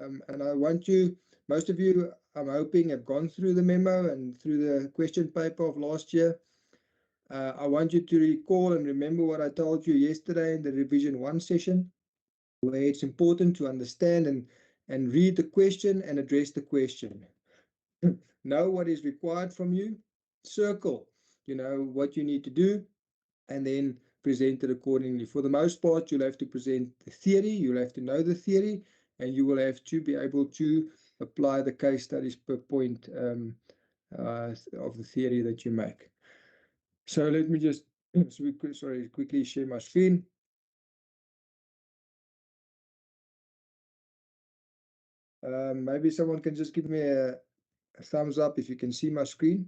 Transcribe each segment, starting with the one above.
And I want you, most of you, I'm hoping, have gone through the memo and through the question paper of last year. I want you to recall and remember what I told you yesterday in the revision 1 session, where it's important to understand and read the question and address the question. Know what is required from you, circle, what you need to do, and then present it accordingly. For the most part, you'll have to present the theory, you'll have to know the theory, and you will have to be able to apply the case studies per point of the theory that you make. So let me just quickly share my screen. Maybe someone can just give me a thumbs up if you can see my screen.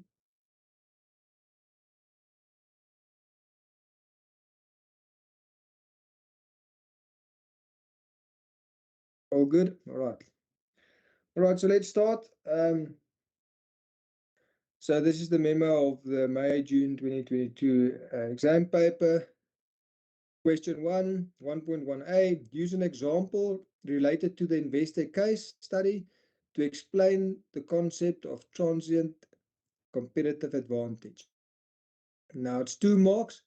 All good? All right. All right, so let's start. So this is the memo of the May-June 2022 exam paper. Question 1, 1.1a, use an example related to the investec case study to explain the concept of transient competitive advantage. Now it's 2 marks.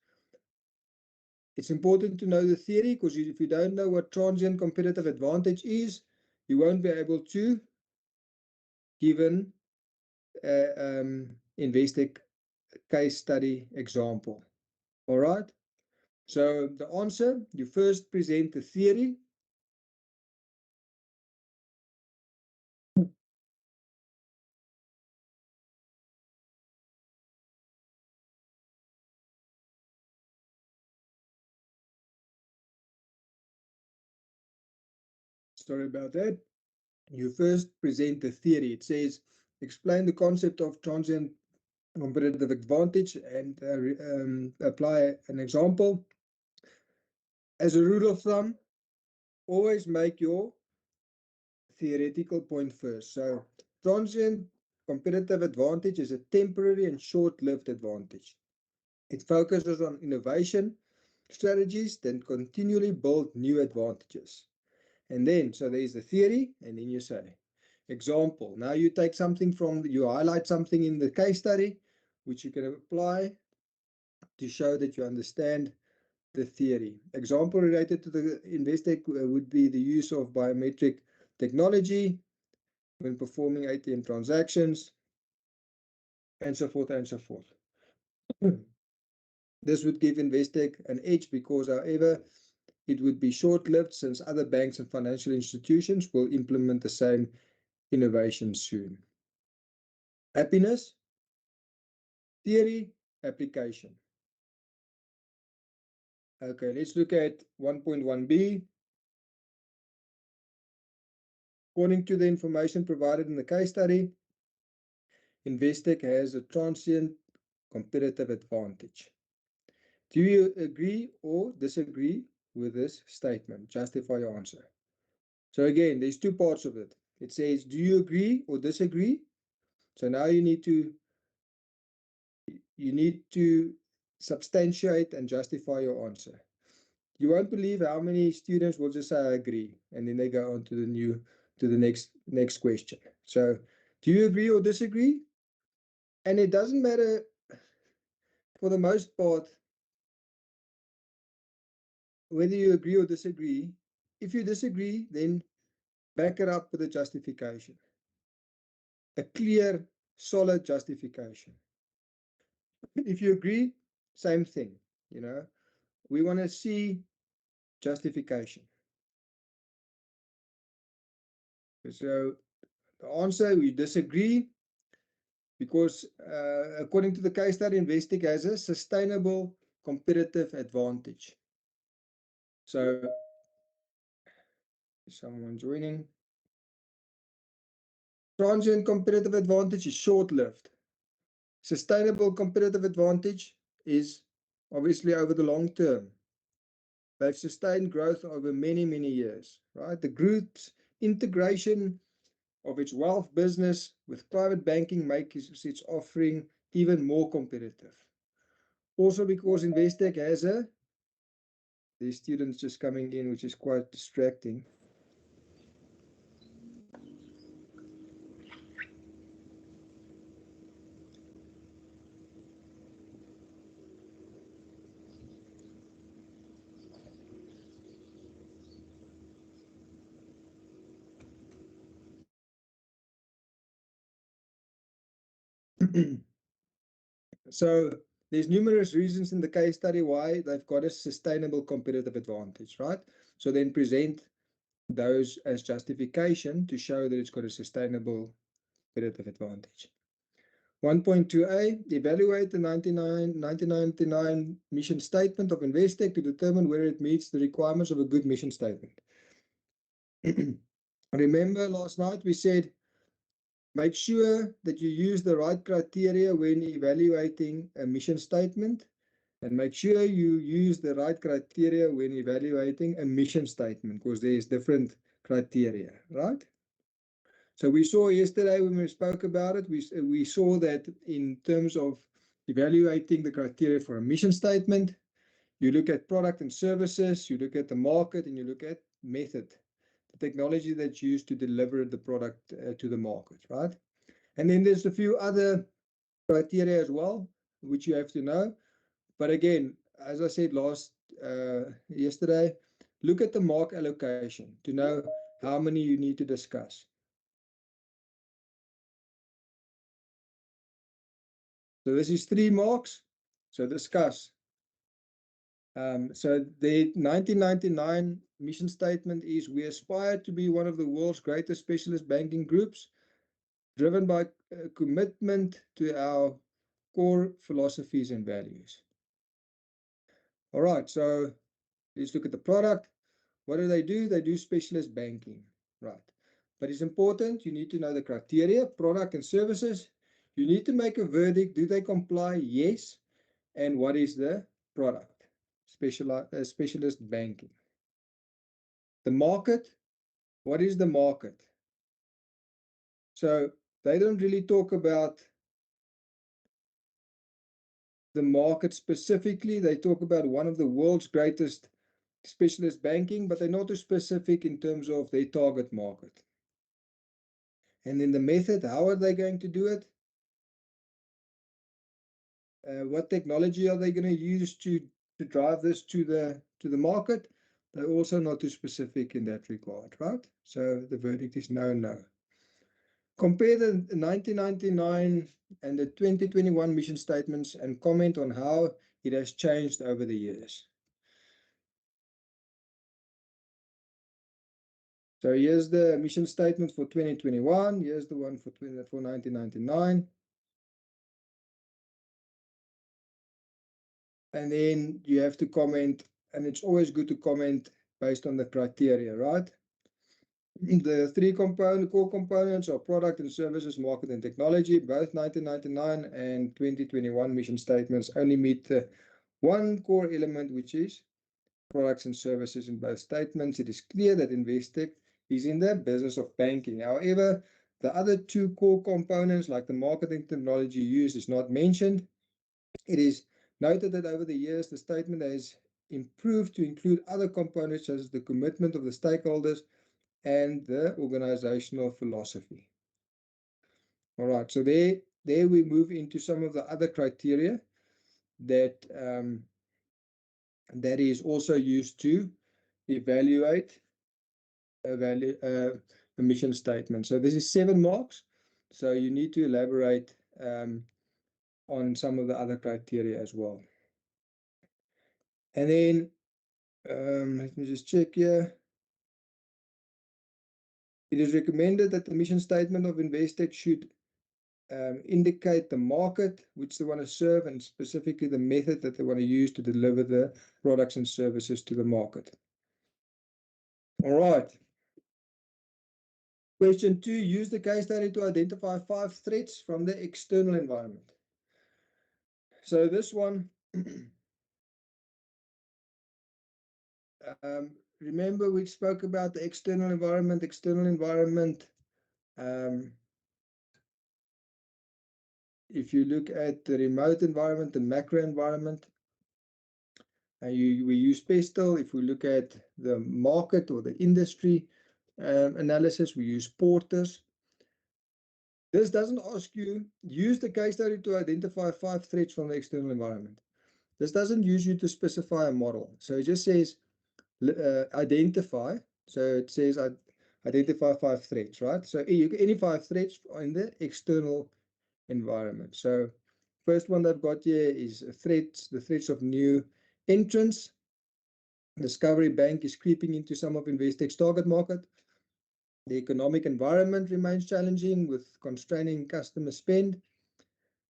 It's important to know the theory, because if you don't know what transient competitive advantage is, you won't be able to give an investec case study example. All right. So the answer, you first present the theory. Sorry about that. You first present the theory. It says, explain the concept of transient competitive advantage and apply an example. As a rule of thumb, always make your theoretical point first. So transient competitive advantage is a temporary and short-lived advantage. It focuses on innovation strategies that continually build new advantages. And then, so there's the theory, and then you say, example. Now you take something you highlight something in the case study, which you can apply to show that you understand the theory. Example related to the investec would be the use of biometric technology when performing ATM transactions, and so forth and so forth. This would give investec an edge because, however, it would be short-lived, since other banks and financial institutions will implement the same innovation soon. Happiness, theory, application. Okay, let's look at 1.1b. According to the information provided in the case study, investec has a transient competitive advantage. Do you agree or disagree with this statement? Justify your answer. So again, there's 2 parts of it. It says, do you agree or disagree? So now you need to substantiate and justify your answer. You won't believe how many students will just say, I agree, and then they go on to the next question. So, do you agree or disagree? And it doesn't matter, for the most part, whether you agree or disagree. If you disagree, then back it up with a justification. A clear, solid justification. If you agree, same thing. We want to see justification. So the answer, we disagree, because according to the case study, investec has a sustainable competitive advantage. So, is someone joining? Transient competitive advantage is short-lived. Sustainable competitive advantage is obviously over the long term. They've sustained growth over many, many years, right? The group's integration of its wealth business with private banking makes its offering even more competitive. Also because investec has the students just coming in, which is quite distracting. So there's numerous reasons in the case study why they've got a sustainable competitive advantage, right? So then present those as justification to show that it's got a sustainable competitive advantage. 1.2a, evaluate the 1999 mission statement of Investec to determine whether it meets the requirements of a good mission statement. Remember last night we said, make sure that you use the right criteria when evaluating a mission statement, and make sure you use the right criteria when evaluating a mission statement, because there's different criteria, right? So we saw yesterday when we spoke about it, we saw that in terms of evaluating the criteria for a mission statement, you look at product and services, you look at the market, and you look at method, the technology that's used to deliver the product to the market, right? And then there's a few other criteria as well, which you have to know. But again, as I said yesterday, look at the mark allocation to know how many you need to discuss. So this is 3 marks. So discuss. So the 1999 mission statement is, we aspire to be one of the world's greatest specialist banking groups, driven by a commitment to our core philosophies and values. All right, so let's look at the product. What do? They do specialist banking, right? But it's important, you need to know the criteria, product and services. You need to make a verdict. Do they comply? Yes. And what is the product? Specialist banking. The market, what is the market? So they don't really talk about the market specifically. They talk about one of the world's greatest specialist banking, but they're not too specific in terms of their target market. And then the method, how are they going to do it? What technology are they going to use to drive this to the market? They're also not too specific in that regard, right? So the verdict is no, no. Compare the 1999 and the 2021 mission statements and comment on how it has changed over the years. So here's the mission statement for 2021. Here's the one for 1999. And then you have to comment, and it's always good to comment based on the criteria, right? The 3 core components are product and services, market and technology. Both 1999 and 2021 mission statements only meet the one core element, which is products and services. In both statements, it is clear that Investec is in the business of banking. However, the other 2 core components, like the marketing technology used, is not mentioned. It is noted that over the years, the statement has improved to include other components such as the commitment of the stakeholders and the organizational philosophy. All right, so there we move into some of the other criteria that that is also used to evaluate a mission statement. So this is 7 marks. So you need to elaborate on some of the other criteria as well. And then let me just check here. It is recommended that the mission statement of Investec should indicate the market which they want to serve, and specifically the method that they want to use to deliver the products and services to the market. All right. Question 2, use the case study to identify 5 threats from the external environment. So this one, remember we spoke about the external environment. If you look at the remote environment, the macro environment, we use PESTEL. If we look at the market or the industry analysis, we use Porters. This doesn't ask you, use the case study to identify 5 threats from the external environment. This doesn't use you to specify a model. So it just says identify. So it says identify 5 threats, right? So any 5 threats in the external environment. So first one they've got here is the threats of new entrants. Discovery Bank is creeping into some of Investec's target market. The economic environment remains challenging with constraining customer spend.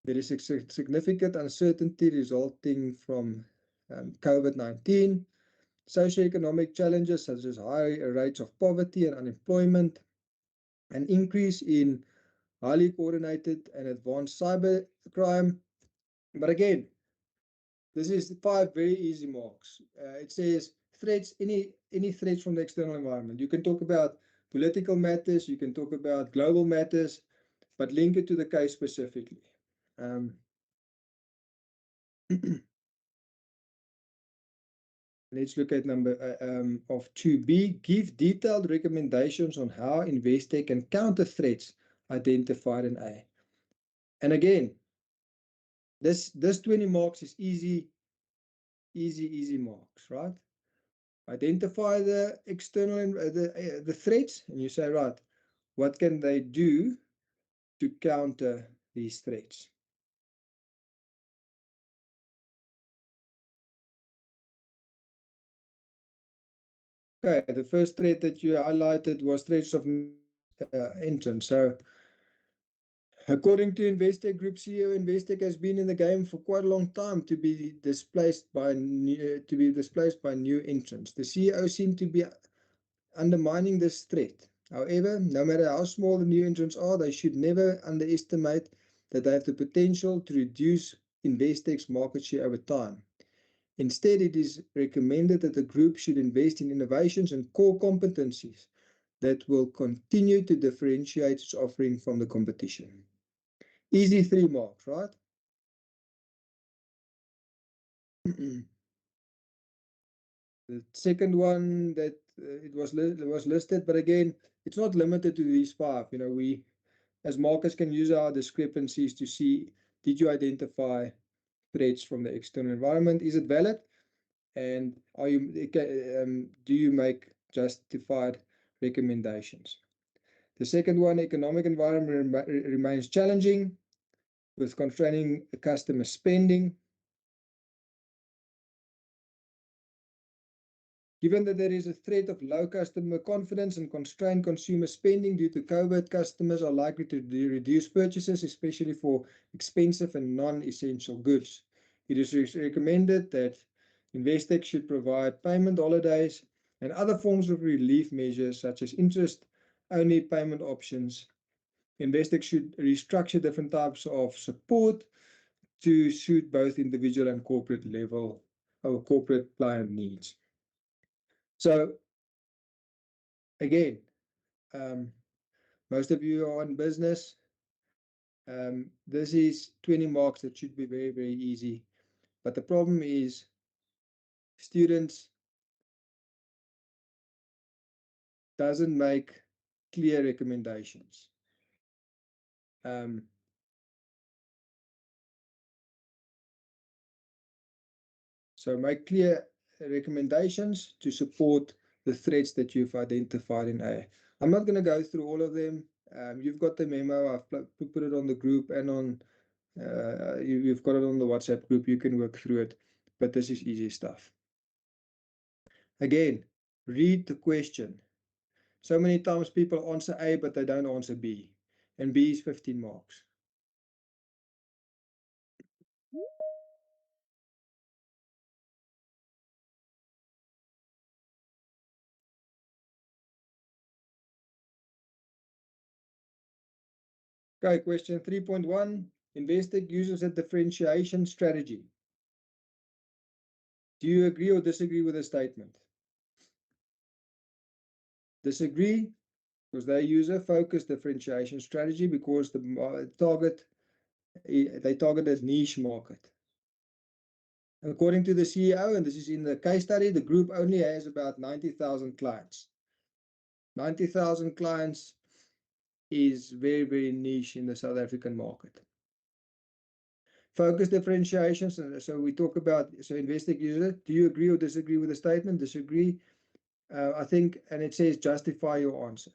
There is a significant uncertainty resulting from COVID-19. Socioeconomic challenges such as high rates of poverty and unemployment, an increase in highly coordinated and advanced cyber crime. But again, this is 5 very easy marks. It says threats, any threats from the external environment. You can talk about political matters, you can talk about global matters, but link it to the case specifically. Let's look at number of 2B. Give detailed recommendations on how Investec can counter threats identified in A. And again, this 20 marks is easy marks, right? Identify the external the threats, and you say, right, what can they do to counter these threats? Okay, the first threat that you highlighted was threats of entrance. So according to Investec Group CEO, Investec has been in the game for quite a long time to be displaced by new entrants. The CEO seemed to be undermining this threat. However, no matter how small the new entrants are, they should never underestimate that they have the potential to reduce Investec's market share over time. Instead, it is recommended that the group should invest in innovations and core competencies that will continue to differentiate its offering from the competition. Easy 3 marks, right? The second one that it was listed, but again, it's not limited to these 5. You know, we as markets can use our discrepancies to see, did you identify threats from the external environment? Is it valid? And do you make justified recommendations? The second one, economic environment remains challenging with constraining customer spending. Given that there is a threat of low customer confidence and constrained consumer spending due to COVID, customers are likely to reduce purchases, especially for expensive and non-essential goods. It is recommended that Investec should provide payment holidays and other forms of relief measures such as interest-only payment options. Investec should restructure different types of support to suit both individual and corporate level or corporate client needs. So again, most of you are in business. This is 20 marks that should be very, very easy. But the problem is students doesn't make clear recommendations. So make clear recommendations to support the threats that you've identified in A. I'm not going to go through all of them. You've got the memo. I've put it on the group and on you've got it on the WhatsApp group. You can work through it, but this is easy stuff. Again, read the question. So many times people answer A, but they don't answer B, and B is 15 marks. Okay, question 3.1. Investec uses a differentiation strategy. Do you agree or disagree with the statement? Disagree, because they use a focused differentiation strategy because they target a niche market. According to the CEO, and this is in the case study, the group only has about 90,000 clients. 90,000 clients is very, very niche in the South African market. Focus differentiations, so we talk about, so Investec user, do you agree or disagree with the statement? Disagree, I think, and it says justify your answer.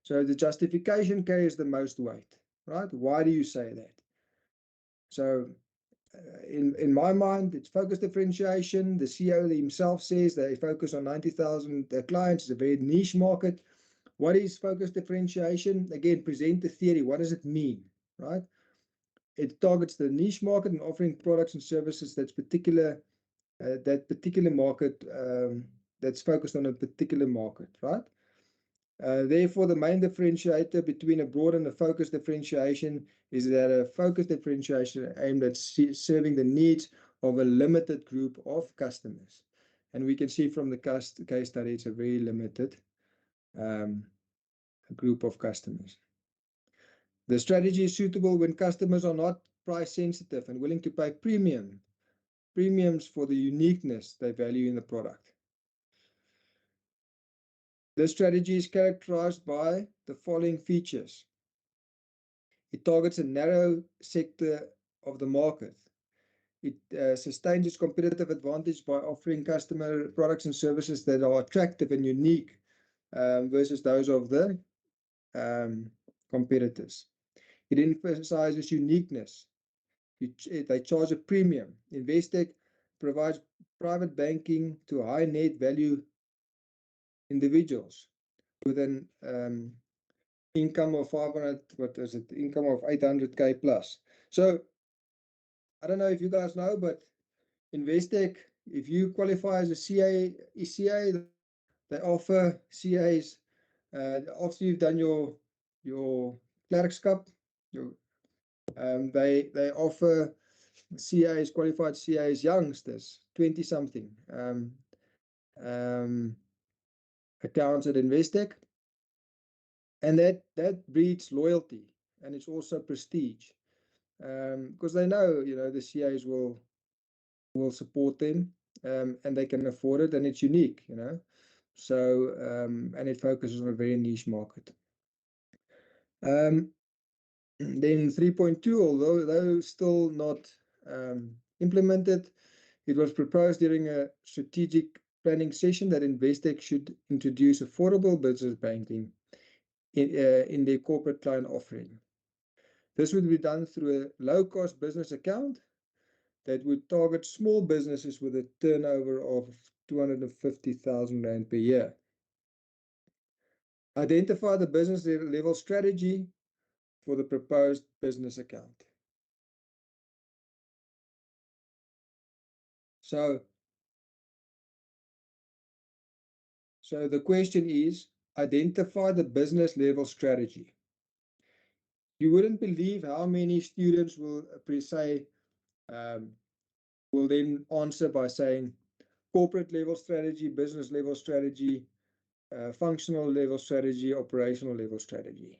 So the justification carries the most weight. right? Why do you say that? So in my mind, it's focus differentiation. The CEO himself says they focus on 90,000 clients. It's a very niche market. What is focus differentiation? Again, present the theory. What does it mean, right? It targets the niche market and offering products and services that particular market that's focused on a particular market, right? Therefore, the main differentiator between a broad and a focused differentiation is that a focused differentiation aimed at serving the needs of a limited group of customers. And we can see from the case study, it's a very limited group of customers. The strategy is suitable when customers are not price sensitive and willing to pay premiums for the uniqueness they value in the product. This strategy is characterized by the following features. It targets a narrow sector of the market. It sustains its competitive advantage by offering customer products and services that are attractive and unique versus those of the competitors. It emphasizes uniqueness. They charge a premium. Investec provides private banking to high net value individuals with an income of 500, income of 800K plus. So I don't know if you guys know, but Investec, if you qualify as a CA, they offer CAs after you've done your clerkskap, they offer CAs, qualified CAs, youngsters, 20 something accounts at Investec. And that breeds loyalty, and it's also prestige, because they know, the CAs will support them, and they can afford it, and it's unique, So, and it focuses on a very niche market. Then 3.2, although still not implemented, it was proposed during a strategic planning session that Investec should introduce affordable business banking in their corporate client offering. This would be done through a low-cost business account that would target small businesses with a turnover of 250,000 Rand per year. Identify the business level strategy for the proposed business account. So the question is, identify the business level strategy. You wouldn't believe how many students will say, will then answer by saying corporate level strategy, business level strategy, functional level strategy, operational level strategy.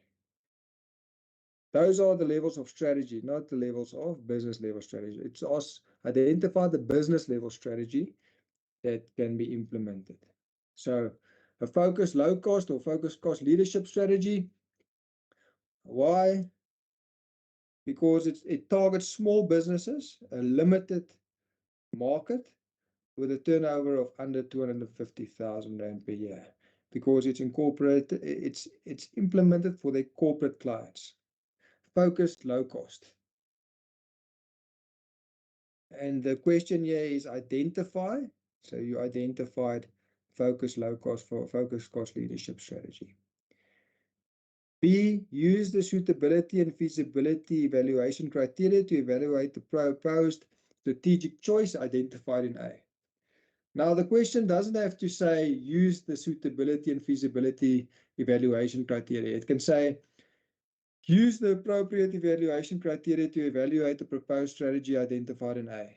Those are the levels of strategy, not the levels of business level strategy. It's us identify the business level strategy that can be implemented. So a focused low cost or focused cost leadership strategy. Why? Because it targets small businesses, a limited market with a turnover of under 250,000 Rand per year, because it's incorporated, it's implemented for their corporate clients. Focused, low cost. And the question here is identify. So you identified focused, low cost for focused cost leadership strategy. B, use the suitability and feasibility evaluation criteria to evaluate the proposed strategic choice identified in A. Now, the question doesn't have to say use the suitability and feasibility evaluation criteria. It can say use the appropriate evaluation criteria to evaluate the proposed strategy identified in A.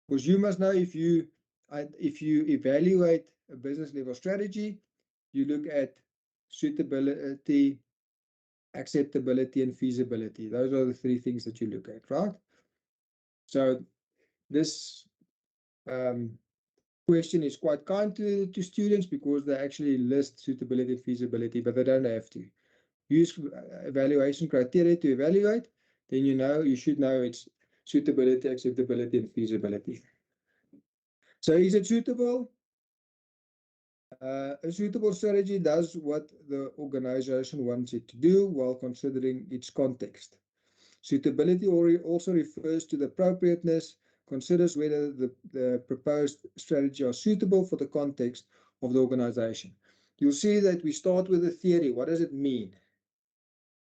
Because you must know, if you evaluate a business level strategy, you look at suitability, acceptability, and feasibility. Those are the three things that you look at, right? So this question is quite kind to students, because they actually list suitability and feasibility, but they don't have to. Use evaluation criteria to evaluate, then you should know it's suitability, acceptability, and feasibility. So is it suitable? A suitable strategy does what the organization wants it to do while considering its context. Suitability also refers to the appropriateness, considers whether the proposed strategy are suitable for the context of the organization. You'll see that we start with the theory. What does it mean?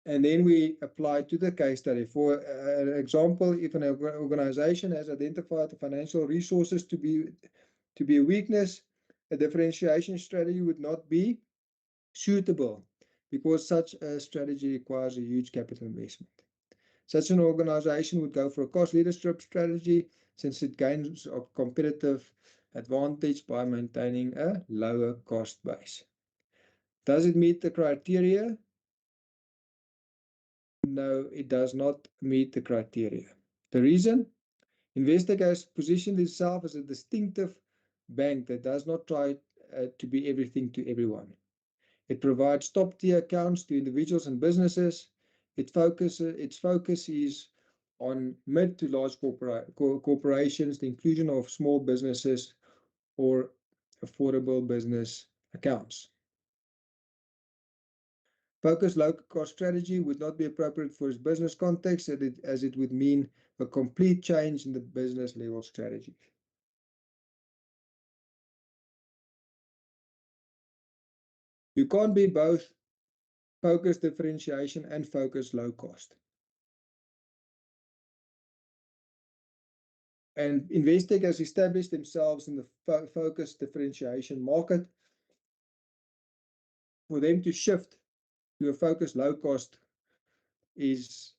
And then we apply to the case study. For example, if an organization has identified the financial resources to be a weakness, a differentiation strategy would not be suitable because such a strategy requires a huge capital investment. Such an organization would go for a cost leadership strategy since it gains a competitive advantage by maintaining a lower cost base. Does it meet the criteria? No, it does not meet the criteria. The reason? Investec has positioned itself as a distinctive bank that does not try to be everything to everyone. It provides top-tier accounts to individuals and businesses. Its focus is on mid to large corporations, the inclusion of small businesses or affordable business accounts. Focused low-cost strategy would not be appropriate for its business context as it would mean a complete change in the business level strategy. You can't be both focused differentiation and focused low cost. And Investec has established themselves in the focused differentiation market. For them to shift to a focused low cost is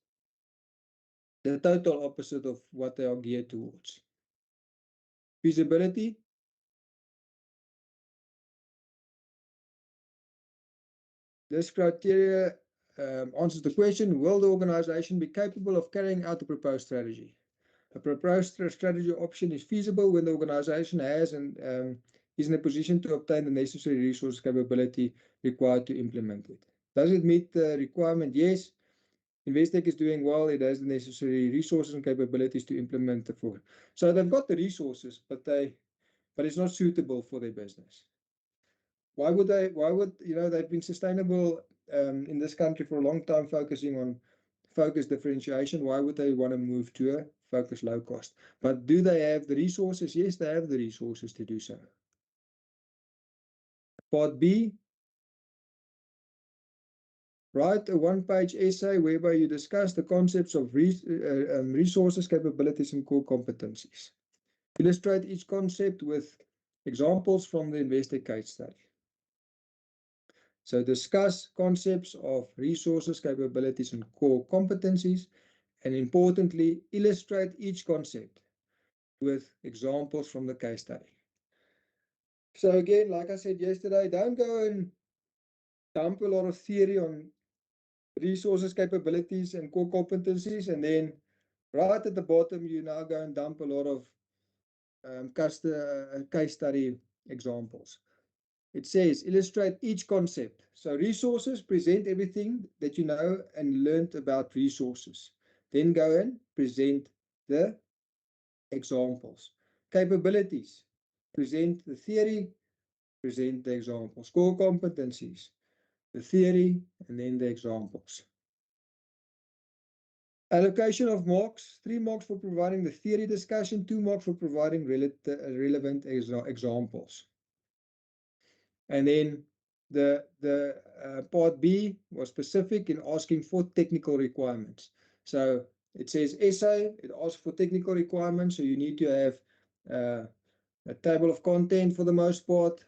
the total opposite of what they are geared towards. Feasibility. This criteria answers the question, will the organization be capable of carrying out the proposed strategy? A proposed strategy option is feasible when the organization has and is in a position to obtain the necessary resource capability required to implement it. Does it meet the requirement? Yes. Investec is doing well. It has the necessary resources and capabilities to implement the program. So they've got the resources, but it's not suitable for their business. Why would they've been sustainable in this country for a long time, focusing on focus differentiation. Why would they want to move to a focus low cost? But do they have the resources? Yes, they have the resources to do so. Part B, write a one-page essay whereby you discuss the concepts of resources, capabilities, and core competencies. Illustrate each concept with examples from the Investec case study. So discuss concepts of resources, capabilities, and core competencies, and importantly, illustrate each concept with examples from the case study. So again, like I said yesterday, don't go and dump a lot of theory on resources, capabilities, and core competencies, and then right at the bottom, you now go and dump a lot of case study examples. It says, illustrate each concept. So resources, present everything that you know and learned about resources. Then go and present the examples. Capabilities, present the theory, present the examples. Core competencies, the theory, and then the examples. Allocation of marks, 3 marks for providing the theory discussion, 2 marks for providing relevant examples. And then the part B was specific in asking for technical requirements. So it says essay, it asks for technical requirements. So you need to have a table of content for the most part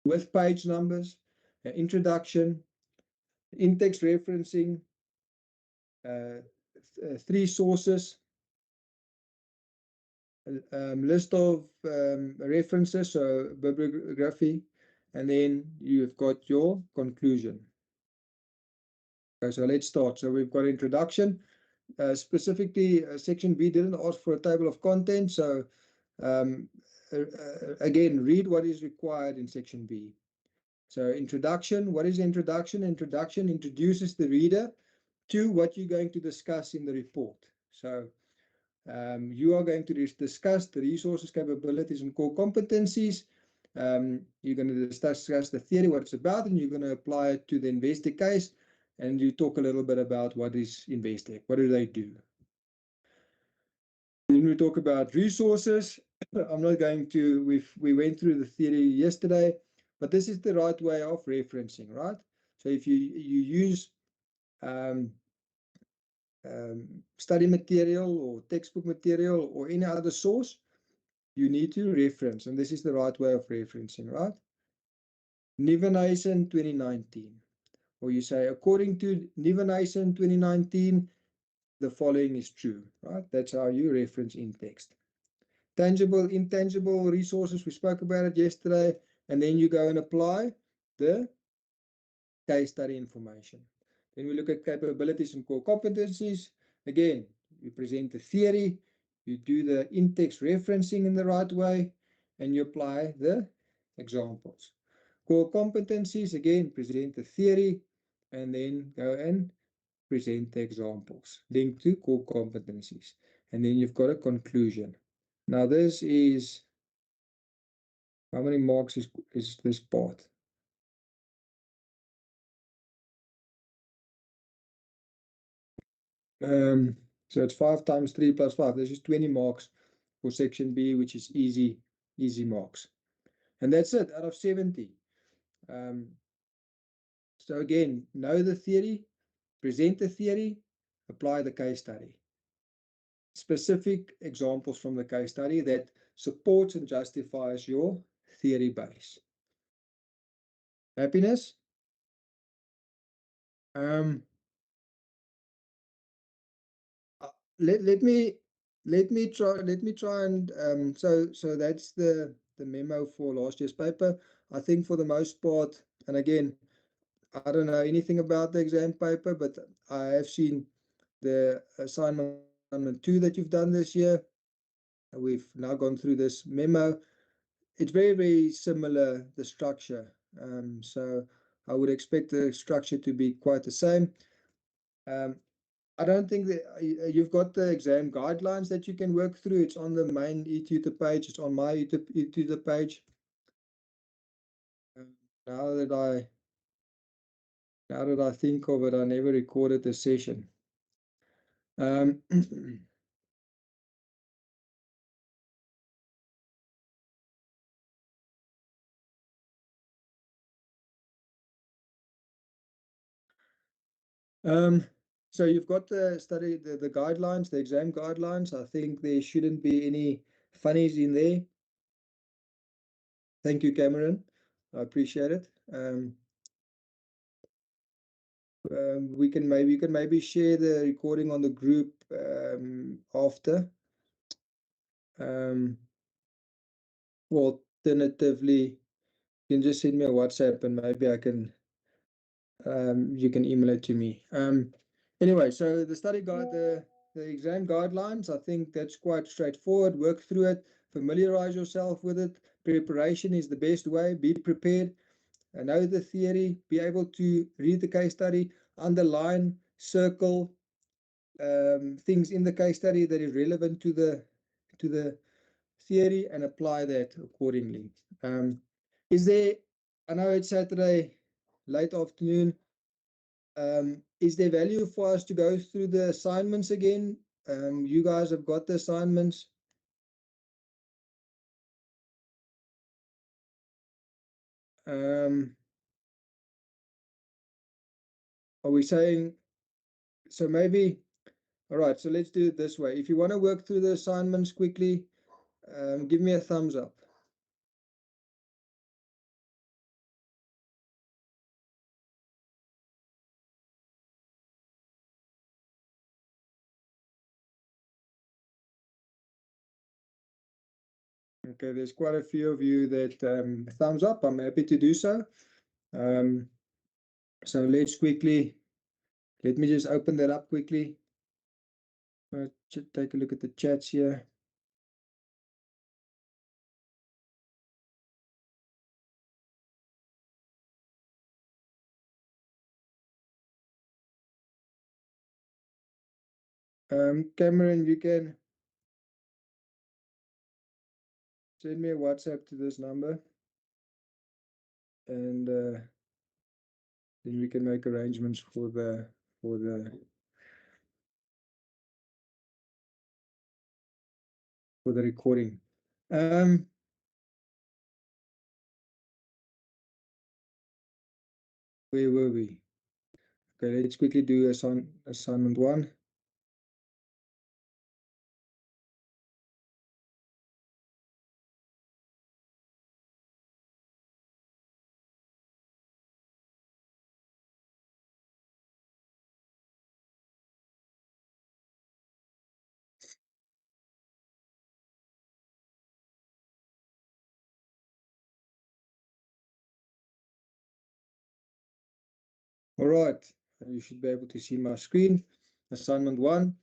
with page numbers, an introduction, in-text referencing, 3 sources, list of references, so bibliography, and then you've got your conclusion. Okay, so let's start. So we've got introduction. Specifically, section B didn't ask for a table of contents. So again, read what is required in section B. So introduction, what is introduction? Introduction introduces the reader to what you're going to discuss in the report. So you are going to discuss the resources, capabilities, and core competencies. You're going to discuss the theory, what it's about, and you're going to apply it to the investec case. And you talk a little bit about what is investec, what do they do. Then we talk about resources. I'm not going to, we went through the theory yesterday, but this is the right way of referencing, right? So if you use study material or textbook material or any other source, you need to reference, and this is the right way of referencing, right? Revision 2019, or you say, according to Revision 2019, the following is true, right? That's how you reference in text. Tangible, intangible resources, we spoke about it yesterday, and then you go and apply the case study information. Then we look at capabilities and core competencies. Again, you present the theory, you do the in-text referencing in the right way, and you apply the examples. Core competencies, again, present the theory, and then go and present the examples linked to core competencies. And then you've got a conclusion. Now this is, how many marks is this part? So it's 5 times 3 plus 5. This is 20 marks for section B, which is easy marks. And that's it out of 70. So again, know the theory, present the theory, apply the case study. Specific examples from the case study that supports and justifies your theory base. Happiness? Let me try and so that's the memo for last year's paper. I think for the most part, and again, I don't know anything about the exam paper, but I have seen the assignment 2 that you've done this year. We've now gone through this memo. It's very similar, the structure. So I would expect the structure to be quite the same. I don't think that you've got the exam guidelines that you can work through. It's on the main e-tutor page. It's on my e-tutor page. Now that I think of it, I never recorded the session. So you've got the study, the guidelines, the exam guidelines. I think there shouldn't be any funnies in there. Thank you, Cameron. I appreciate it. You can maybe share the recording on the group after. Alternatively, you can just send me a WhatsApp and maybe I can you can email it to me. Anyway, so the study guide, the exam guidelines, I think that's quite straightforward. Work through it, familiarize yourself with it. Preparation is the best way. Be prepared, know the theory, be able to read the case study, underline, circle things in the case study that is relevant to the theory and apply that accordingly. Is there, I know it's Saturday, late afternoon, is there value for us to go through the assignments again? You guys have got the assignments. Are we saying, so maybe, all right, so let's do it this way. If you want to work through the assignments quickly, give me a thumbs up. Okay, there's quite a few of you that thumbs up. I'm happy to do so. So let's quickly, let me just open that up quickly. Take a look at the chats here. Cameron, you can send me a WhatsApp to this number. and then we can make arrangements for the recording. Where were we? Okay, let's quickly do assignment 1. All right, you should be able to see my screen. Assignment 1.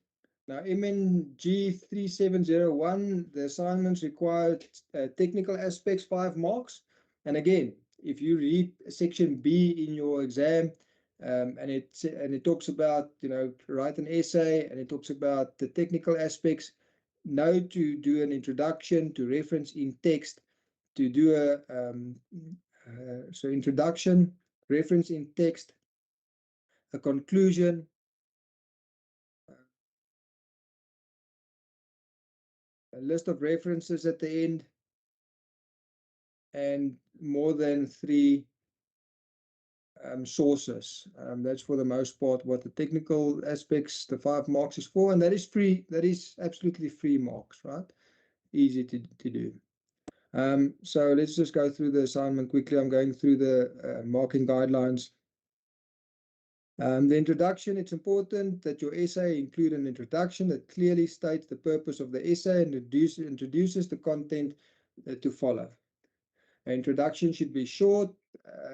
Now, MNG3701, the assignments require technical aspects, 5 marks. And again, if you read section B in your exam, and it talks about, write an essay, and it talks about the technical aspects, know to do an introduction, to reference in text, to do so introduction, reference in text, a conclusion, a list of references at the end, and more than 3 sources. That's for the most part what the technical aspects, the 5 marks is for, and that is free. That is absolutely free marks, right? Easy to do. So let's just go through the assignment quickly. I'm going through the marking guidelines. The introduction, it's important that your essay include an introduction that clearly states the purpose of the essay and introduces the content to follow. An introduction should be short,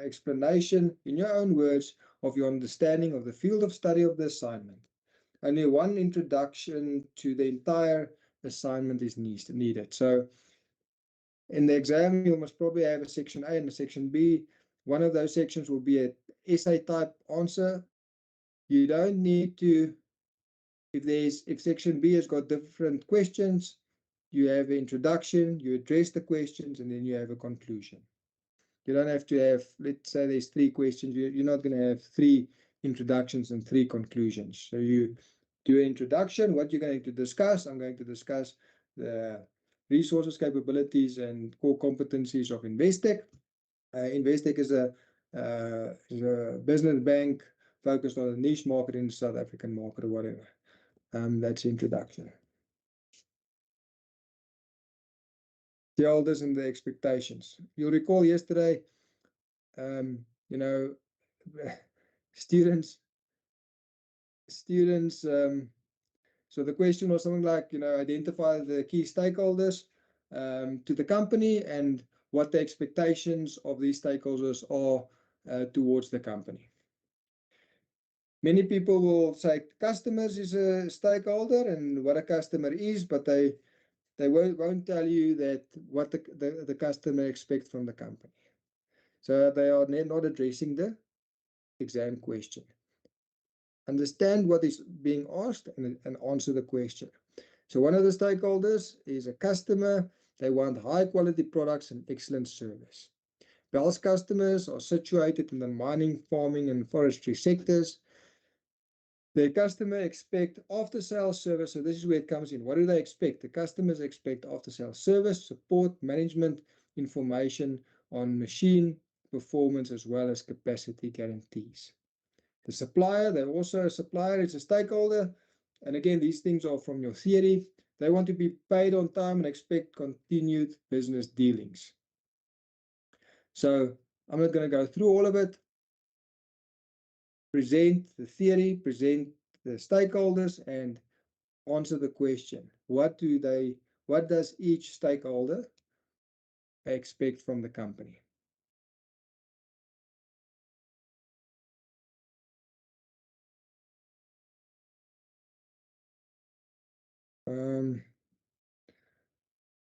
explanation in your own words of your understanding of the field of study of the assignment. Only one introduction to the entire assignment is needed. So in the exam, you must probably have a section A and a section B. One of those sections will be an essay type answer. You don't need to, if section B has got different questions, you have an introduction, you address the questions, and then you have a conclusion. You don't have to have, let's say there's 3 questions, you're not going to have 3 introductions and 3 conclusions. So you do an introduction, what you're going to discuss. I'm going to discuss the resources, capabilities, and core competencies of investec. Investec is a business bank focused on a niche market in the South African market or whatever. That's the introduction. Shareholders and the expectations. You'll recall yesterday, students, so the question was something like, identify the key stakeholders to the company and what the expectations of these stakeholders are towards the company. Many people will say customers is a stakeholder and what a customer is, but they won't tell you that what the customer expects from the company. So they are not addressing the exam question. Understand what is being asked and answer the question. So one of the stakeholders is a customer. They want high quality products and excellent service. Bell's customers are situated in the mining, farming, and forestry sectors. The customer expect after-sales service. So this is where it comes in. What do they expect? The customers expect after-sales service, support, management, information on machine performance, as well as capacity guarantees. The supplier, they're also a supplier, it's a stakeholder. And again, these things are from your theory. They want to be paid on time and expect continued business dealings. So I'm not going to go through all of it. Present the theory, present the stakeholders, and answer the question. What does each stakeholder expect from the company?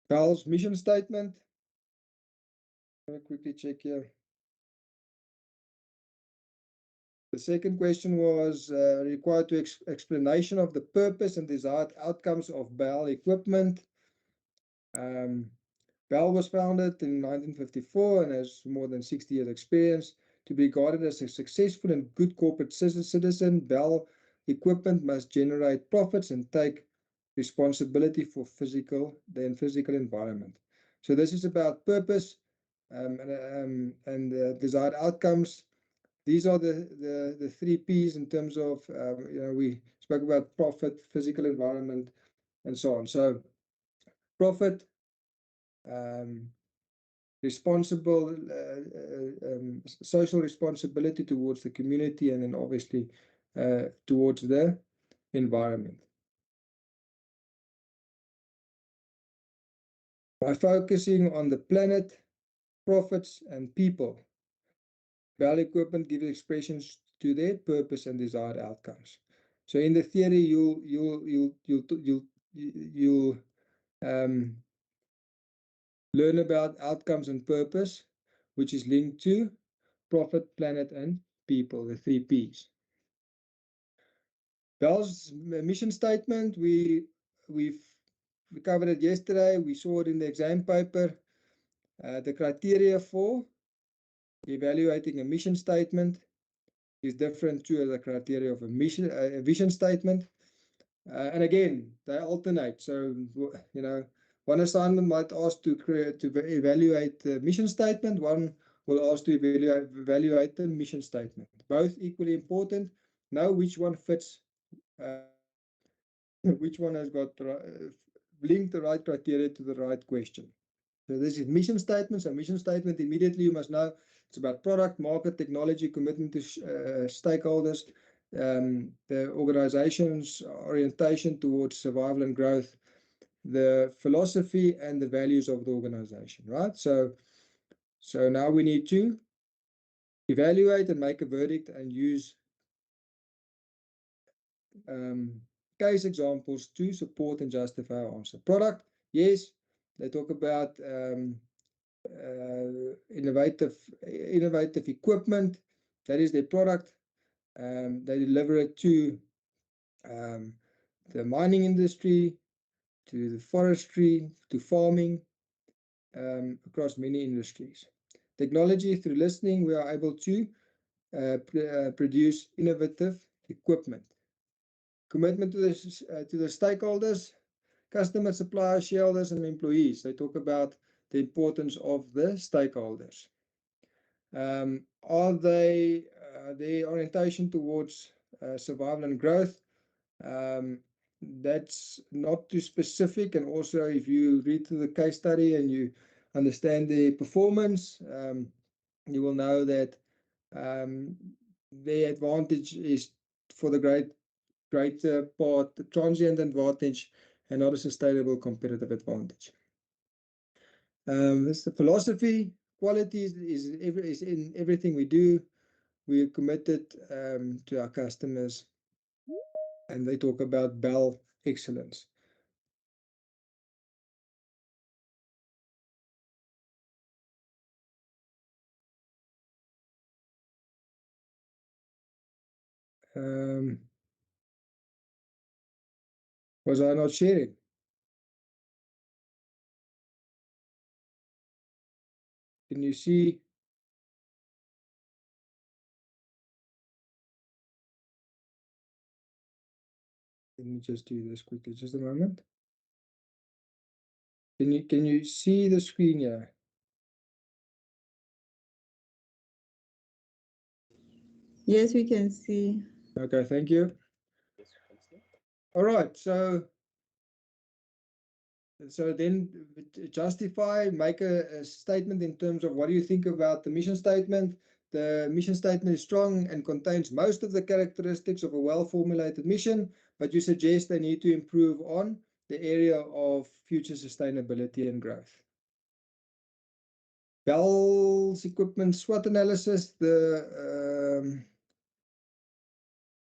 Bell's mission statement. I'm going to quickly check here. The second question was required to explanation of the purpose and desired outcomes of Bell equipment. Bell was founded in 1954 and has more than 60 years experience. To be regarded as a successful and good corporate citizen, Bell equipment must generate profits and take responsibility for the physical environment. So this is about purpose and desired outcomes. These are the three P's in terms of, we spoke about profit, physical environment, and so on. So profit, responsible, social responsibility towards the community, and then obviously towards the environment. By focusing on the planet, profits, and people, Bell equipment gives expressions to their purpose and desired outcomes. So in the theory, you'll learn about outcomes and purpose, which is linked to profit, planet, and people, the three P's. Bell's mission statement, we covered it yesterday. We saw it in the exam paper. The criteria for evaluating a mission statement is different to the criteria of a vision statement. And again, they alternate. So, one assignment might ask to evaluate the mission statement. One will ask to evaluate the mission statement. Both equally important. Know which one fits, which one has got linked the right criteria to the right question. So this is mission statement. So mission statement, immediately you must know it's about product, market, technology, commitment to stakeholders, the organization's orientation towards survival and growth, the philosophy and the values of the organization, right? So now we need to evaluate and make a verdict and use case examples to support and justify our answer. Product, yes, they talk about innovative equipment. That is their product. They deliver it to the mining industry, to the forestry, to farming, across many industries. Technology, through listening, we are able to produce innovative equipment. Commitment to the stakeholders, customers, suppliers, shareholders, and employees. They talk about the importance of the stakeholders. Are they their orientation towards survival and growth? That's not too specific. And also, if you read through the case study and you understand the performance, you will know that their advantage is for the greater part, the transient advantage, and not a sustainable competitive advantage. This is the philosophy. Quality is in everything we do. We are committed to our customers, and they talk about Bell excellence. Was I not sharing? Can you see? Let me just do this quickly, just a moment. Can you see the screen here? Yes, we can see. Okay, thank you. All right, so then justify, make a statement in terms of what do you think about the mission statement. The mission statement is strong and contains most of the characteristics of a well-formulated mission, but you suggest they need to improve on the area of future sustainability and growth. Bell's equipment SWOT analysis.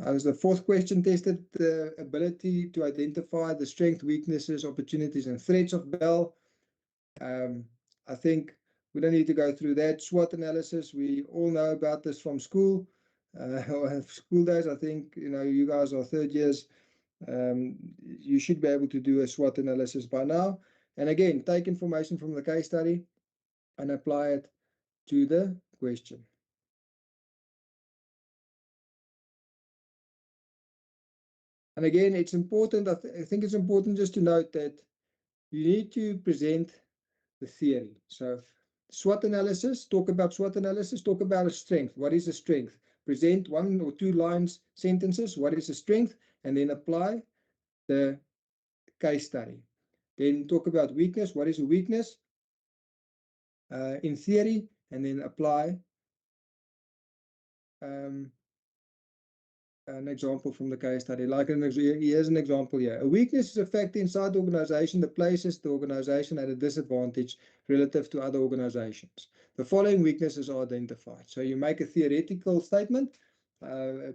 As the fourth question, tested the ability to identify the strengths, weaknesses, opportunities, and threats of Bell. I think we don't need to go through that. SWOT analysis, we all know about this from school, school days. I think, you guys are third years. You should be able to do a SWOT analysis by now. And again, take information from the case study and apply it to the question. And again, it's important, I think it's important just to note that you need to present the theory. So SWOT analysis, talk about SWOT analysis, talk about a strength. What is a strength? Present 1 or 2 lines, sentences, what is a strength, and then apply the case study. Then talk about weakness, what is a weakness in theory, and then apply an example from the case study. Like here's an example here. A weakness is a factor inside the organization that places the organization at a disadvantage relative to other organizations. The following weaknesses are identified. So you make a theoretical statement.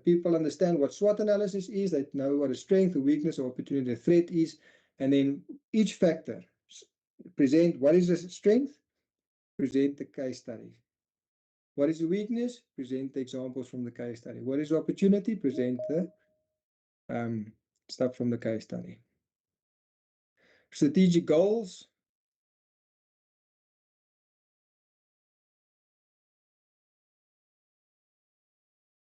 People understand what SWOT analysis is. They know what a strength, a weakness, or opportunity, a threat is. And then each factor, present what is a strength, present the case study. What is the weakness? Present the examples from the case study. What is the opportunity? Present the stuff from the case study. Strategic goals.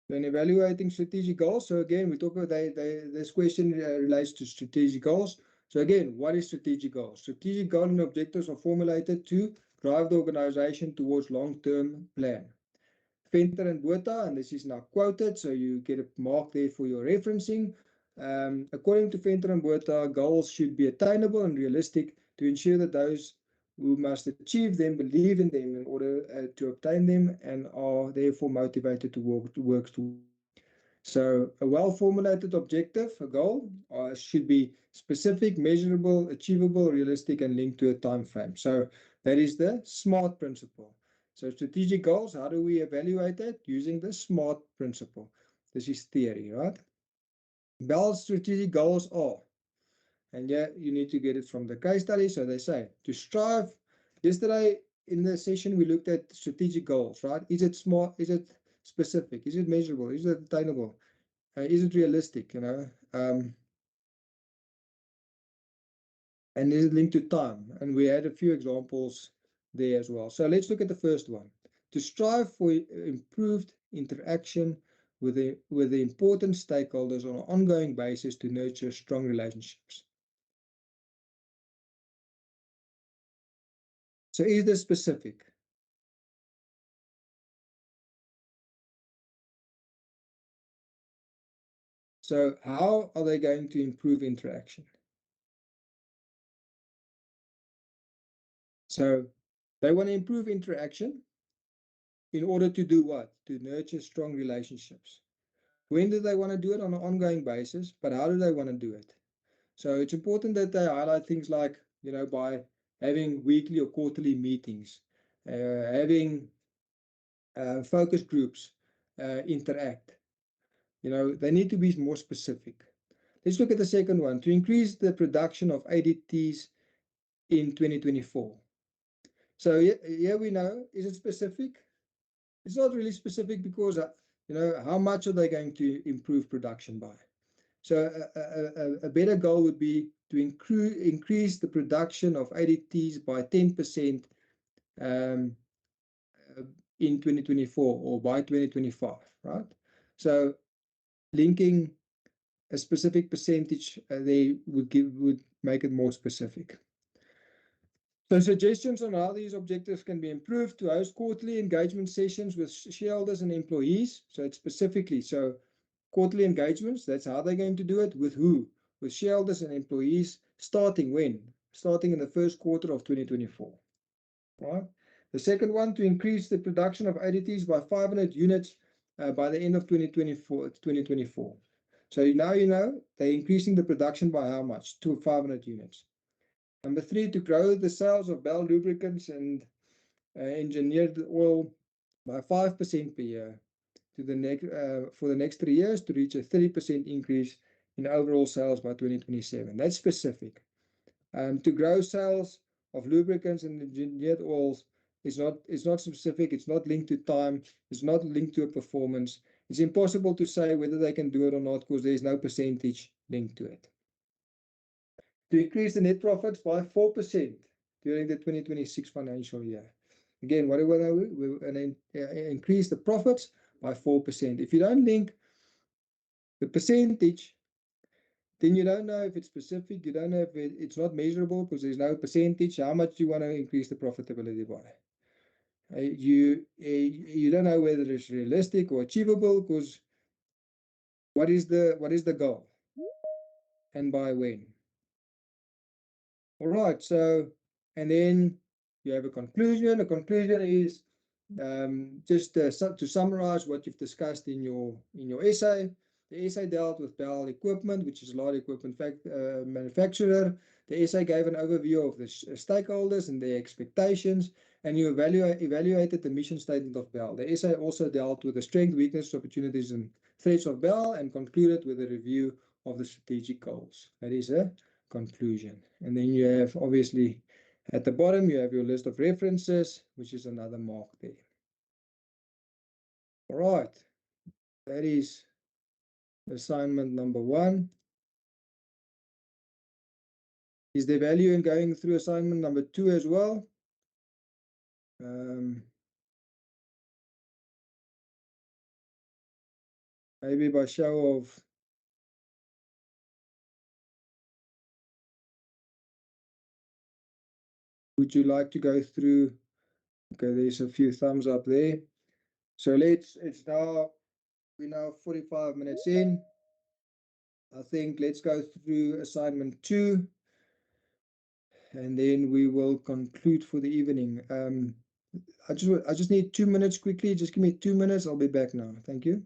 When evaluating strategic goals, so again, we talk about this question relates to strategic goals. So again, what is strategic goals? Strategic goals and objectives are formulated to drive the organization towards long-term plan. Venter and Botha, and this is now quoted, so you get a mark there for your referencing. According to Venter and Botha, goals should be attainable and realistic to ensure that those who must achieve them believe in them in order to obtain them and are therefore motivated to work towards. So a well-formulated objective, a goal, should be specific, measurable, achievable, realistic, and linked to a time frame. So that is the SMART principle. So strategic goals, how do we evaluate that? Using the SMART principle. This is theory, right? Bell's strategic goals are, and yeah, you need to get it from the case study. So they say to strive. Yesterday in the session, we looked at strategic goals, right? Is it smart? Is it specific? Is it measurable? Is it attainable? Is it realistic? And is it linked to time? And we had a few examples there as well. So let's look at the first one. To strive for improved interaction with the important stakeholders on an ongoing basis to nurture strong relationships. So is this specific? So how are they going to improve interaction? So they want to improve interaction in order to do what? To nurture strong relationships. When do they want to do it? On an ongoing basis, but how do they want to do it? So it's important that they highlight things like, by having weekly or quarterly meetings, having focus groups interact. They need to be more specific. Let's look at the second one. To increase the production of ADTs in 2024. So here we know, is it specific? It's not really specific because, how much are they going to improve production by? So a better goal would be to increase the production of ADTs by 10% in 2024 or by 2025, right? So linking a specific percentage they would make it more specific. So suggestions on how these objectives can be improved: to host quarterly engagement sessions with shareholders and employees. So it's specifically, so quarterly engagements, that's how they're going to do it. With who? With shareholders and employees, starting when? Starting in the first quarter of 2024. Right? The second one, to increase the production of ADTs by 500 units by the end of 2024. So now they're increasing the production by how much? To 500 units. Number 3, to grow the sales of Bell lubricants and engineered oil by 5% per year to for the next 3 years to reach a 30% increase in overall sales by 2027. That's specific. To grow sales of lubricants and engineered oils is not specific. It's not linked to time. It's not linked to a performance. It's impossible to say whether they can do it or not because there's no percentage linked to it. To increase the net profits by 4% during the 2026 financial year. Again, what do we want to do? We want to increase the profits by 4%. If you don't link the percentage, then you don't know if it's specific, you don't know if it's not measurable because there's no percentage, how much you want to increase the profitability by. You don't know whether it's realistic or achievable because what is the goal and by when. All right, so and then you have a conclusion. A conclusion is just to summarize what you've discussed in your essay. The essay dealt with Bell Equipment, which is a large equipment manufacturer. The essay gave an overview of the stakeholders and their expectations, and you evaluated the mission statement of Bell. The essay also dealt with the strengths, weaknesses, opportunities, and threats of Bell, and concluded with a review of the strategic goals. That is a conclusion. And then you have, obviously, at the bottom, you have your list of references, which is another mark there. All right, that is assignment number 1. Is there value in going through assignment number 2 as well? Maybe by show of would you like to go through? Okay, there's a few thumbs up there. So we're now 45 minutes in. I think let's go through assignment 2 and then we will conclude for the evening. I just need 2 minutes quickly. Just give me 2 minutes. I'll be back now. Thank you.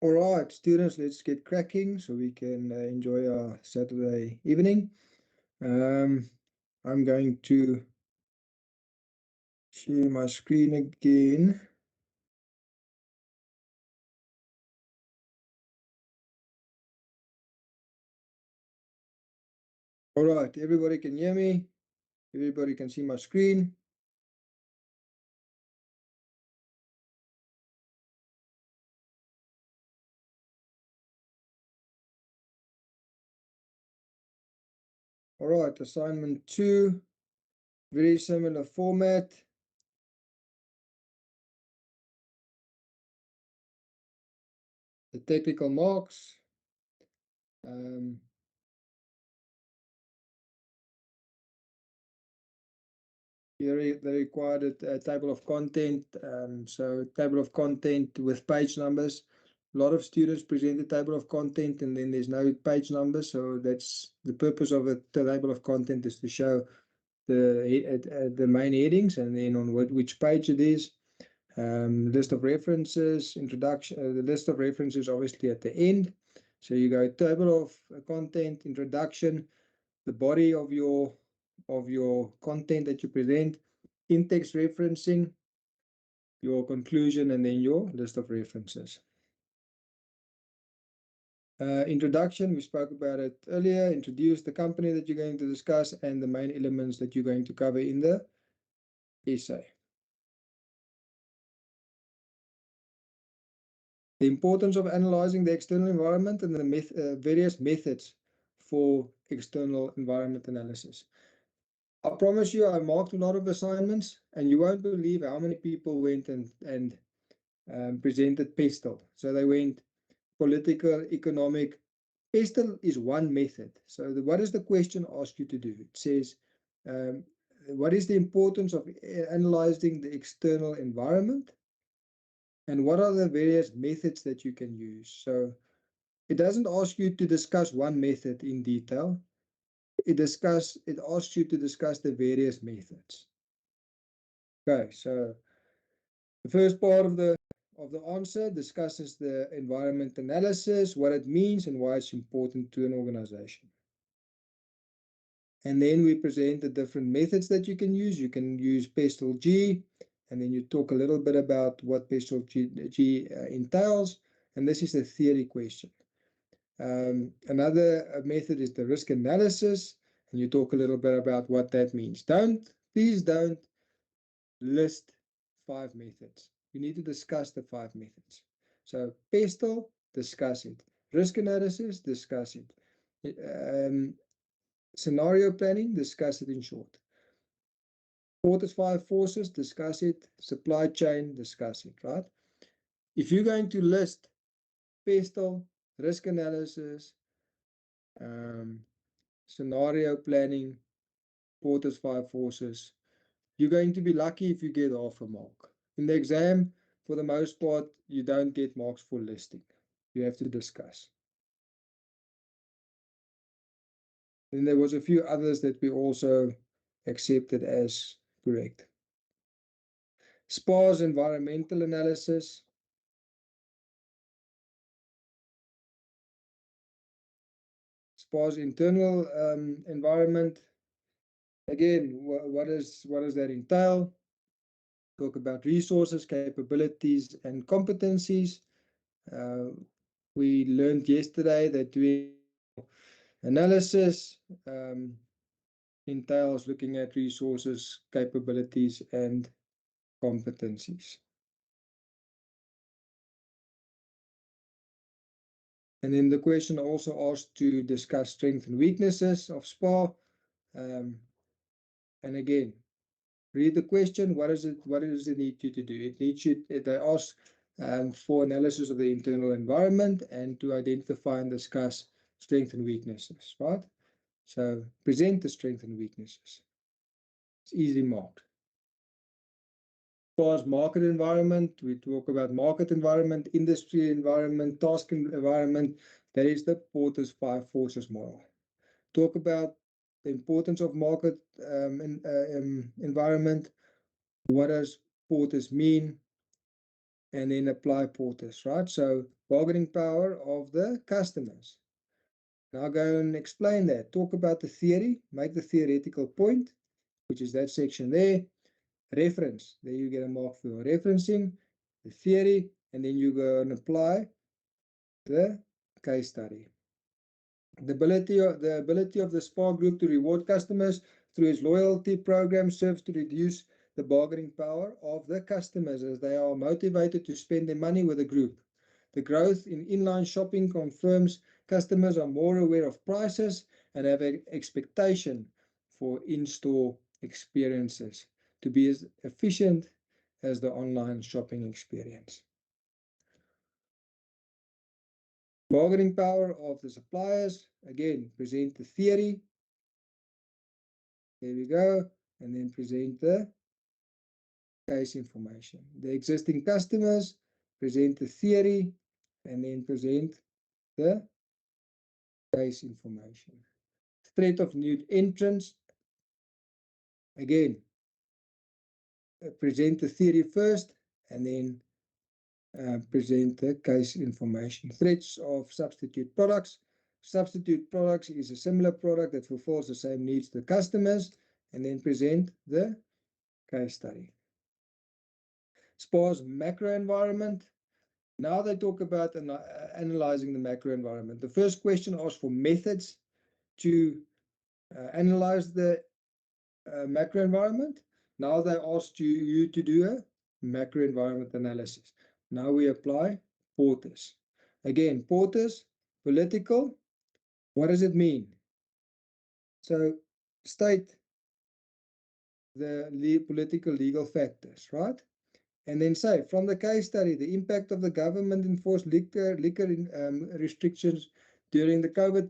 All right, students, let's get cracking so we can enjoy our Saturday evening. I'm going to share my screen again. All right, everybody can hear me? Everybody can see my screen? All right, assignment 2, very similar format. The technical marks. Here they required a table of content. So table of content with page numbers. A lot of students present a table of content and then there's no page numbers. So that's the purpose of a table of content, is to show the main headings and then on which page it is. List of references, introduction. The list of references obviously at the end. So you go table of content, introduction, the body of your content that you present, in-text referencing, your conclusion, and then your list of references. Introduction, we spoke about it earlier. Introduce the company that you're going to discuss and the main elements that you're going to cover in the essay. the importance of analyzing the external environment and the various methods for external environment analysis. I promise you, I marked a lot of assignments, and you won't believe how many people went and presented PESTEL. So they went political, economic. PESTEL is one method. So what does the question ask you to do? It says, what is the importance of analyzing the external environment? And what are the various methods that you can use? So it doesn't ask you to discuss one method in detail. It asks you to discuss the various methods. Okay, so the first part of the answer discusses the environment analysis, what it means and why it's important to an organization. And then we present the different methods that you can use. You can use PESTEL G, and then you talk a little bit about what PESTEL G entails. And this is a theory question. Another method is the risk analysis, and you talk a little bit about what that means. Please don't list 5 methods. You need to discuss the 5 methods. So PESTEL, discuss it. Risk analysis, discuss it. Scenario planning, discuss it in short. Porter's 5 forces, discuss it. Supply chain, discuss it, right? If you're going to list PESTEL, risk analysis, scenario planning, Porter's 5 forces, you're going to be lucky if you get half a mark. In the exam, for the most part, you don't get marks for listing. You have to discuss. Then there was a few others that we also accepted as correct. SPA's environmental analysis. SPA's internal environment. Again, what does that entail? Talk about resources, capabilities, and competencies. We learned yesterday that doing analysis entails looking at resources, capabilities, and competencies. And then the question also asked to discuss strengths and weaknesses of SPA. And again, read the question. What does it need you to do? It needs you. They ask for analysis of the internal environment and to identify and discuss strengths and weaknesses. Right. So present the strengths and weaknesses. It's easy marked. As far as market environment, we talk about market environment, industry environment, task environment. That is the Porter's 5 forces model. Talk about the importance of market environment. What does Porter's mean? And then apply Porter's, right? So bargaining power of the customers. Now go and explain that. Talk about the theory, make the theoretical point, which is that section there. Reference, there you get a mark for referencing the theory, and then you go and apply the case study. The ability of the SPA group to reward customers through its loyalty program serves to reduce the bargaining power of the customers as they are motivated to spend their money with the group. The growth in inline shopping confirms customers are more aware of prices and have an expectation for in-store experiences to be as efficient as the online shopping experience. Bargaining power of the suppliers, again, present the theory. There we go. And then present the case information. The existing customers, present the theory, and then present the case information. Threat of new entrants, again, present the theory first, and then present the case information. Threats of substitute products. Substitute products is a similar product that fulfills the same needs to the customers, and then present the case study. SPA's macro environment. Now they talk about analyzing the macro environment. The first question asks for methods to analyze the macro environment. Now they asked you to do a macro environment analysis. Now we apply Porters. Again, Porters, political, what does it mean? So state the political legal factors, right? And then say, from the case study, the impact of the government enforced liquor restrictions during the COVID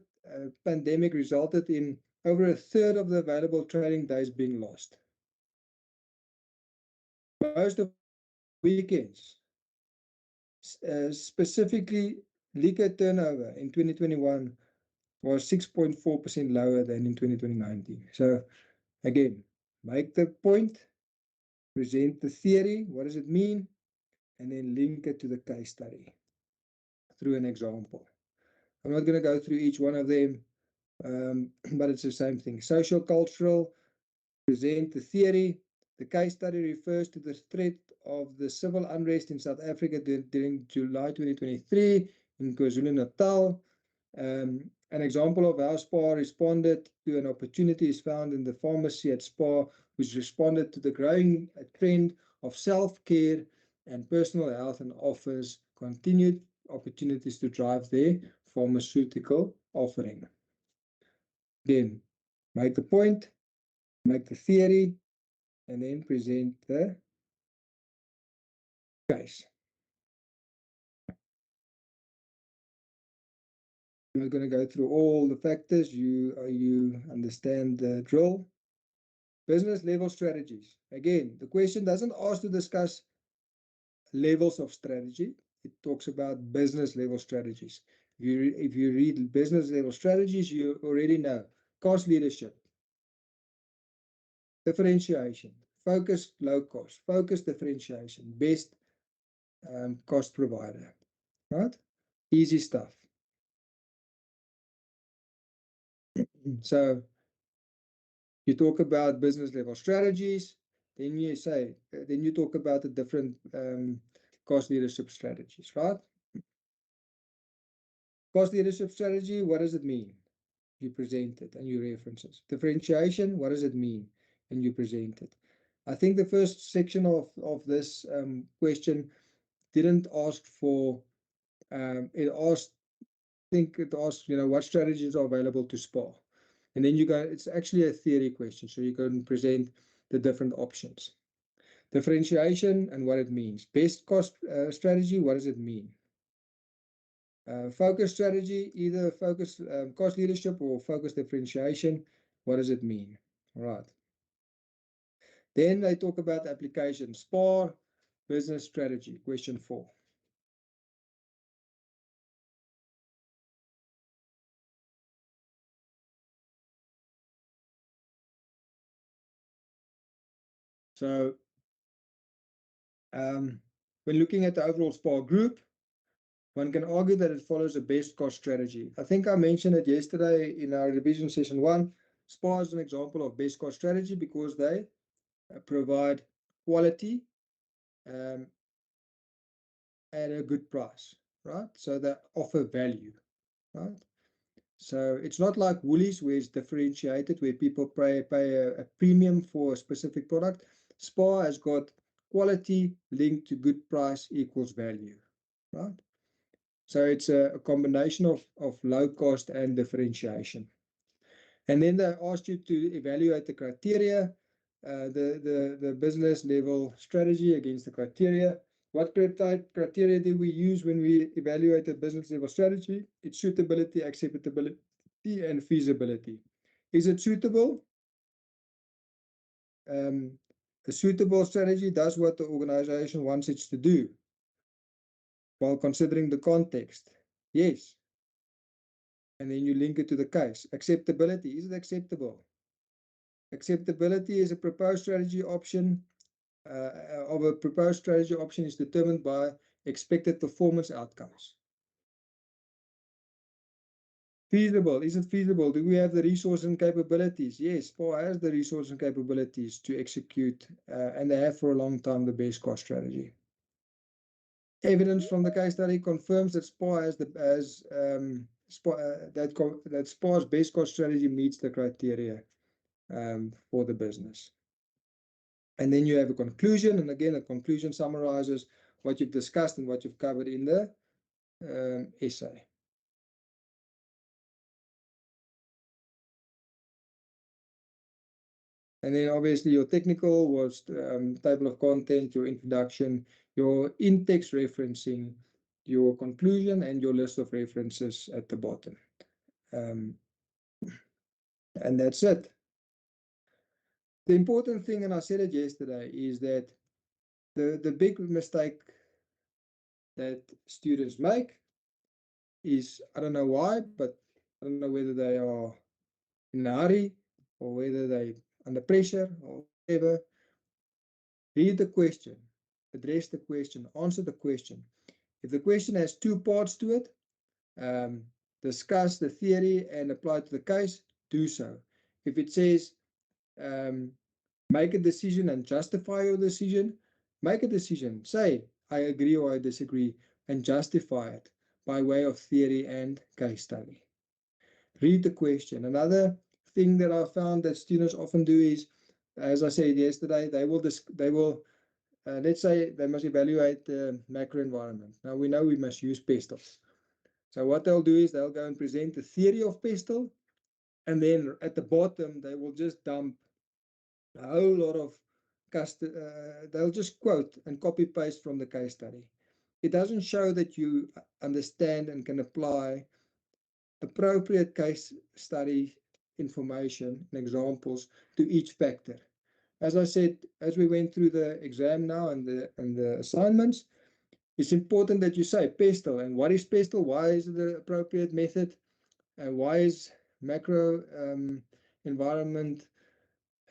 pandemic resulted in over a third of the available trading days being lost. Most of weekends, specifically liquor turnover in 2021 was 6.4% lower than in 2019. So again, make the point, present the theory, what does it mean, and then link it to the case study through an example. I'm not going to go through each one of them, but it's the same thing. Social, cultural, present the theory. The case study refers to the threat of the civil unrest in South Africa during July 2023 in KwaZulu-Natal. An example of how SPAR responded to an opportunity is found in the pharmacy at SPAR, which responded to the growing trend of self-care and personal health and offers continued opportunities to drive their pharmaceutical offering. Again, make the point, make the theory, and then present the case. I'm not going to go through all the factors. You understand the drill. Business level strategies. Again, the question doesn't ask to discuss levels of strategy. It talks about business level strategies. If you read business level strategies, you already know cost leadership, differentiation, focused low cost, focused differentiation, best cost provider, right? Easy stuff. So you talk about business level strategies, then you talk about the different cost leadership strategies, right? Cost leadership strategy, what does it mean? You present it and you reference it. Differentiation, what does it mean? And you present it. I think the first section of this question didn't ask for, it asked, what strategies are available to SPAR. And then it's actually a theory question, so you can present the different options. Differentiation and what it means. Best cost strategy, what does it mean? Focus strategy, either focus cost leadership or focus differentiation, what does it mean? All right. Then they talk about application. SPAR, business strategy, question 4. So when looking at the overall SPAR group, one can argue that it follows a best cost strategy. I think I mentioned it yesterday in our revision session 1. SPAR is an example of best cost strategy because they provide quality at a good price, right? So they offer value, right? So it's not like Woolies where it's differentiated, where people pay a premium for a specific product. SPAR has got quality linked to good price equals value, right? So it's a combination of low cost and differentiation. And then they asked you to evaluate the criteria, the business level strategy against the criteria. What criteria do we use when we evaluate a business level strategy? It's suitability, acceptability, and feasibility. Is it suitable? A suitable strategy does what the organization wants it to do while considering the context. Yes. And then you link it to the case. Acceptability, is it acceptable? Acceptability is a proposed strategy option of a proposed strategy option is determined by expected performance outcomes. Feasible, is it feasible? Do we have the resources and capabilities? Yes, SPAR has the resources and capabilities to execute, and they have for a long time the best cost strategy. Evidence from the case study confirms that SPAR has that SPAR's best cost strategy meets the criteria for the business. And then you have a conclusion, and again, a conclusion summarizes what you've discussed and what you've covered in the essay. And then obviously your technical was table of content, your introduction, your in-text referencing, your conclusion, and your list of references at the bottom. And that's it. The important thing, and I said it yesterday, is that the big mistake that students make is, I don't know why, but I don't know whether they are in a hurry or whether they under pressure or whatever. Read the question, address the question, answer the question. If the question has two parts to it, discuss the theory and apply to the case, do so. If it says make a decision and justify your decision, make a decision. Say, I agree or I disagree, and justify it by way of theory and case study. Read the question. Another thing that I found that students often do is, as I said yesterday, they will let's say they must evaluate the macro environment. Now we know we must use pestles. So what they'll do is they'll go and present the theory of pestle, and then at the bottom they will just dump a whole lot of they'll just quote and copy paste from the case study. It doesn't show that you understand and can apply appropriate case study information and examples to each factor. As I said, as we went through the exam now and the assignments, it's important that you say pestle and what is pestle, why is it the appropriate method, and why is macro environment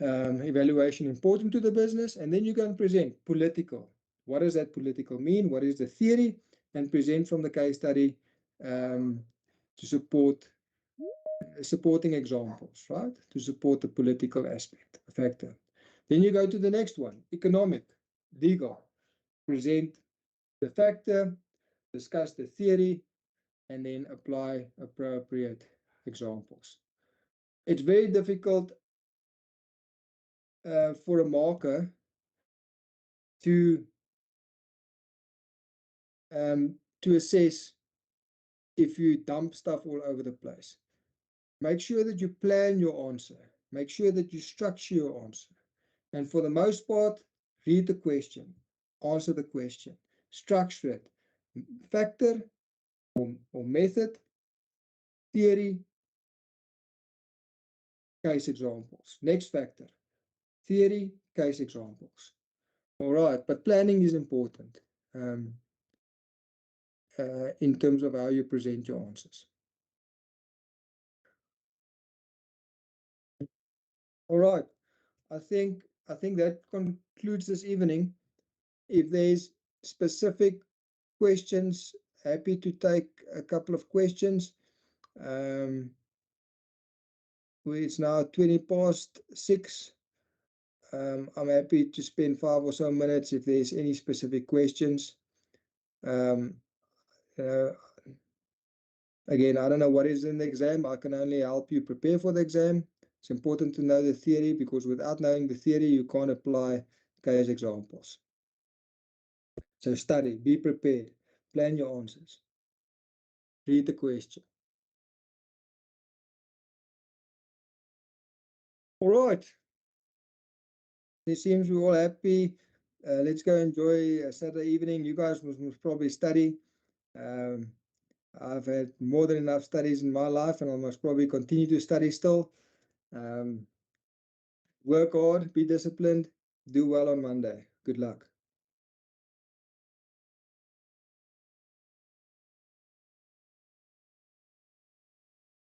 evaluation important to the business. And then you go and present political. What does that political mean? What is the theory? And present from the case study to support supporting examples, right? To support the political aspect, factor. Then you go to the next one, economic, legal. Present the factor, discuss the theory, and then apply appropriate examples. It's very difficult for a marker to assess if you dump stuff all over the place. Make sure that you plan your answer. Make sure that you structure your answer. And for the most part, read the question, answer the question, structure it, factor or method, theory, case examples. Next factor, theory, case examples. All right, but planning is important in terms of how you present your answers. All right, I think that concludes this evening. If there's specific questions, happy to take a couple of questions. It's now 6:20. I'm happy to spend 5 or so minutes if there's any specific questions. Again, I don't know what is in the exam. I can only help you prepare for the exam. It's important to know the theory, because without knowing the theory, you can't apply case examples. So study, be prepared, plan your answers, read the question. All right. It seems we're all happy. Let's go enjoy a Saturday evening. You guys must probably study. I've had more than enough studies in my life, and I must probably continue to study still. Work hard, be disciplined, do well on Monday. Good luck.